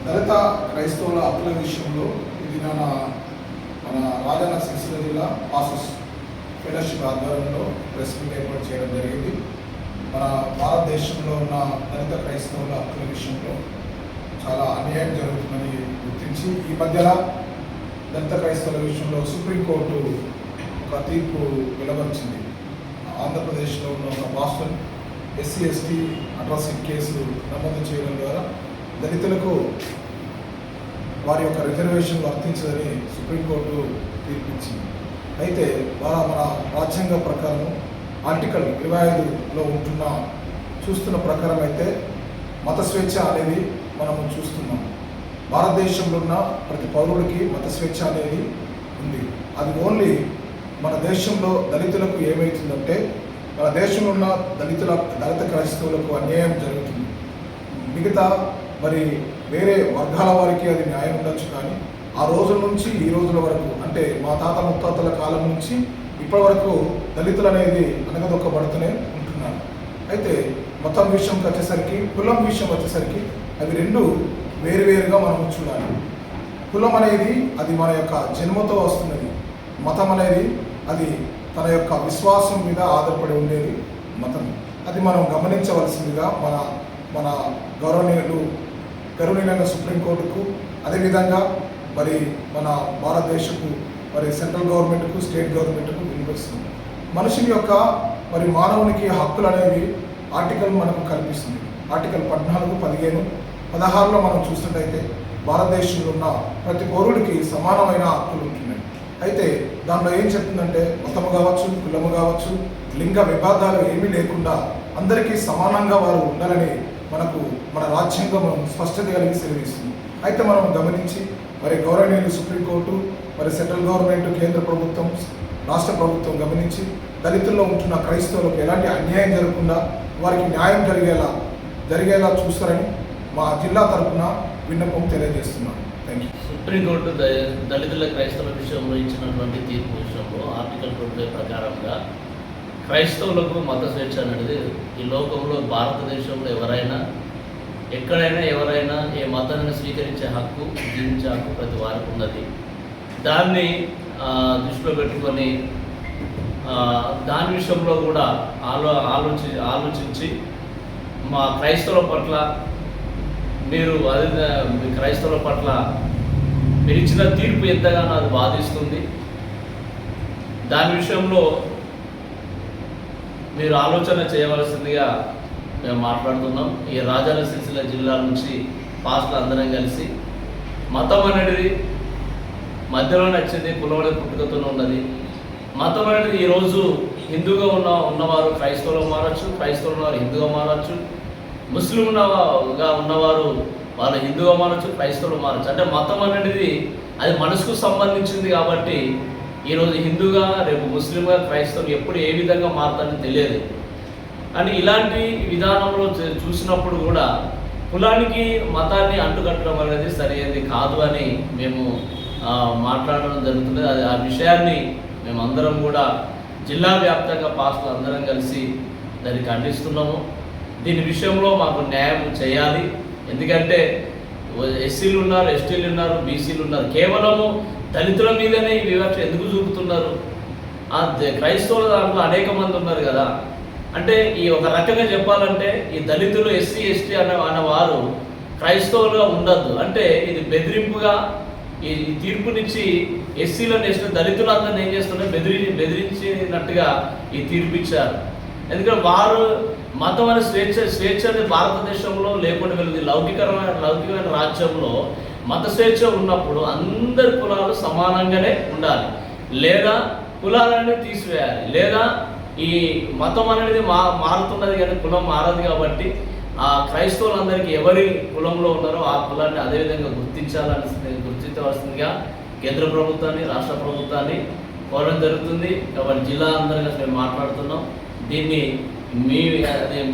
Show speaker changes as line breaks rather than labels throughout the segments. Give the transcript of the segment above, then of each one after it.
దళిత క్రైస్తవుల హక్కుల విషయంలో ఇది మన రాజన్న సిరిసిల్ల జిల్లా పాసెస్ ఫెలోషిప్ ఆధ్వర్యంలో ప్రెస్ మీట్ ఏర్పాటు చేయడం జరిగింది. మన భారతదేశంలో ఉన్న దళిత క్రైస్తవుల హక్కుల విషయంలో చాలా అన్యాయం జరుగుతుందని గుర్తించి ఈ మధ్యన దళిత క్రైస్తవుల విషయంలో సుప్రీంకోర్టు ఒక తీర్పు వెలువరించింది. ఆంధ్రప్రదేశ్లో ఉన్న ఒక పాస్టర్ SC/ST అట్రాసిటీ కేసు నమోదు చేయడం ద్వారా దళితులకు వారి యొక్క రిజర్వేషన్ వర్తించదని సుప్రీంకోర్టు తీర్పిచ్చింది. అయితే మన రాజ్యాంగ ప్రకారం ఆర్టికల్ 25లో చూస్తున్న ప్రకారం అయితే మత స్వేచ్ఛ అనేది మనము చూస్తున్నాం. భారతదేశంలో ఉన్న ప్రతి పౌరుడికి మత స్వేచ్ఛ అనేది ఉంది. అది ఓన్లీ మన దేశంలో దళితులకు ఏమవుతుందంటే మన దేశంలో ఉన్న దళిత క్రైస్తవులకు అన్యాయం జరుగుతుంది. మిగతా వేరే వర్గాల వారికి అది న్యాయం ఉండొచ్చు, కానీ ఆ రోజుల నుంచి ఈ రోజుల వరకు అంటే మా తాత ముత్తాతల కాలం నుంచి ఇప్పటి వరకు దళితులు అనేది అనగదొక్కబడుతూనే ఉంటున్నారు. అయితే మతం విషయంకి వచ్చేసరికి, కులం విషయం వచ్చేసరికి అవి రెండు వేరువేరుగా మనం చూడాలి. కులం అనేది అది మన యొక్క జన్మతో వస్తున్నది. మతం అనేది అది తన యొక్క విశ్వాసం మీద ఆధారపడి ఉండేది మతం. అది మనం గమనించవలసిందిగా మన గౌరవనీయులైన సుప్రీంకోర్టుకు, అదేవిధంగా మన భారతదేశపు సెంట్రల్ గవర్నమెంట్కు, స్టేట్ గవర్నమెంట్కు వినిపిస్తుంది. మనిషి యొక్క మానవునికి హక్కులు అనేవి ఆర్టికల్ మనకు కల్పిస్తుంది. ఆర్టికల్ 14, 15, 16లో మనం చూసినట్టయితే భారతదేశంలో ఉన్న ప్రతి పౌరుడికి సమానమైన హక్కులు ఉంటున్నాయి. అయితే దాంట్లో ఏం చెప్తుందంటే మతము కావచ్చు, కులము కావచ్చు, లింగ విభేదాలు ఏమీ లేకుండా అందరికీ సమానంగా వారు ఉండాలని మన రాజ్యాంగం స్పష్టత కలిగి సెలవిస్తుంది. అయితే మనం గమనించి గౌరవనీయులు సుప్రీంకోర్టు, సెంట్రల్ గవర్నమెంట్, కేంద్ర ప్రభుత్వం, రాష్ట్ర ప్రభుత్వం గమనించి దళితుల్లో ఉంటున్న క్రైస్తవులకు ఎలాంటి అన్యాయం జరగకుండా వారికి న్యాయం జరిగేలా చూస్తారని మా జిల్లా తరఫున విన్నపం తెలియజేస్తున్నాను. Thank you.
సుప్రీంకోర్టు దళితుల క్రైస్తవుల విషయంలో ఇచ్చినటువంటి తీర్పు విషయంలో ఆర్టికల్ 25 ప్రకారంగా క్రైస్తవులకు మత స్వేచ్ఛ అనేది ఈ లోకంలో భారతదేశంలో ఎక్కడైనా ఎవరైనా ఏ మతాన్ని స్వీకరించే హక్కు, జీవించే హక్కు ప్రతి వారికి ఉన్నది. దాన్ని దృష్టిలో పెట్టుకొని దాని విషయంలో కూడా ఆలోచించి మా క్రైస్తవుల పట్ల క్రైస్తవుల పట్ల మీరు ఇచ్చిన తీర్పు ఎంతగానో అది బాధిస్తుంది. దాని విషయంలో మీరు ఆలోచన చేయవలసిందిగా మేము మాట్లాడుతున్నాం. ఈ రాజన్న సిరిసిల్ల జిల్లా నుంచి పాస్టర్లు అందరం కలిసి మతం అనేది మధ్యలో నచ్చింది, కులంలో పుట్టుకతోనే ఉన్నది. మతం అనేది ఈరోజు హిందూగా ఉన్నవారు క్రైస్తవులు మారచ్చు, క్రైస్తవులు ఉన్నవారు హిందూగా మారచ్చు, ముస్లింగా ఉన్నవారు వాళ్ళు హిందూగా మారచ్చు, క్రైస్తవులు మారచ్చు. అంటే మతం అనేది అది మనసుకు సంబంధించింది కాబట్టి ఈరోజు హిందూగా, రేపు ముస్లింగా, క్రైస్తవులు ఎప్పుడు ఏ విధంగా మారుతారని తెలియదు. అని ఇలాంటి విధానంలో చూసినప్పుడు కూడా కులానికి మతాన్ని అంటుకట్టడం అనేది సరైనది కాదు అని మేము మాట్లాడడం జరుగుతుంది. అది ఆ విషయాన్ని మేమందరం కూడా జిల్లా వ్యాప్తంగా పాస్టర్లు అందరం కలిసి దాన్ని ఖండిస్తున్నాము. దీని విషయంలో మాకు న్యాయం చేయాలి. ఎందుకంటే ఎస్సీలు ఉన్నారు, ఎస్టీలు ఉన్నారు, బీసీలు ఉన్నారు. కేవలము దళితుల మీదనే ఈ వివక్ష ఎందుకు చూపుతున్నారు? క్రైస్తవుల దాంట్లో అనేక మంది ఉన్నారు కదా. అంటే ఈ ఒక రకంగా చెప్పాలంటే ఈ దళితులు, SC, ST అన్నవారు క్రైస్తవులుగా ఉండద్దు. అంటే ఇది బెదిరింపుగా ఈ తీర్పునిచ్చి ఎస్సీలను వేసిన దళితులందరినీ ఏం చేస్తున్నారు, బెదిరించినట్టుగా ఈ తీర్పు ఇచ్చారు. ఎందుకంటే వారు మతం అనే స్వేచ్ఛ అనేది భారతదేశంలో లేకుండా వెళ్ళింది. లౌకికమైన రాజ్యంలో మత స్వేచ్ఛ ఉన్నప్పుడు అందరి కులాలు సమానంగానే ఉండాలి, లేదా కులాలన్నీ తీసివేయాలి, లేదా ఈ మతం అనేది మారుతున్నది కానీ కులం మారదు. కాబట్టి ఆ క్రైస్తవులందరికీ ఎవరి కులంలో ఉన్నారో ఆ కులాన్ని అదేవిధంగా గుర్తించవలసిందిగా కేంద్ర ప్రభుత్వాన్ని, రాష్ట్ర ప్రభుత్వాన్ని కోరడం జరుగుతుంది. కాబట్టి జిల్లా అందరిగా మేము మాట్లాడుతున్నాం. దీన్ని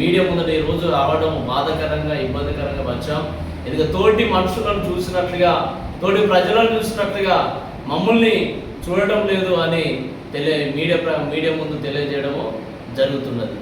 మీడియా ముందట ఈరోజు రావడం బాధాకరంగా, ఇబ్బందికరంగా వచ్చాం. ఎందుకంటే తోటి మనుషులను చూసినట్లుగా, తోటి ప్రజలను చూసినట్లుగా మమ్మల్ని చూడటం లేదు అని మీడియా ముందు తెలియజేయడము జరుగుతున్నది.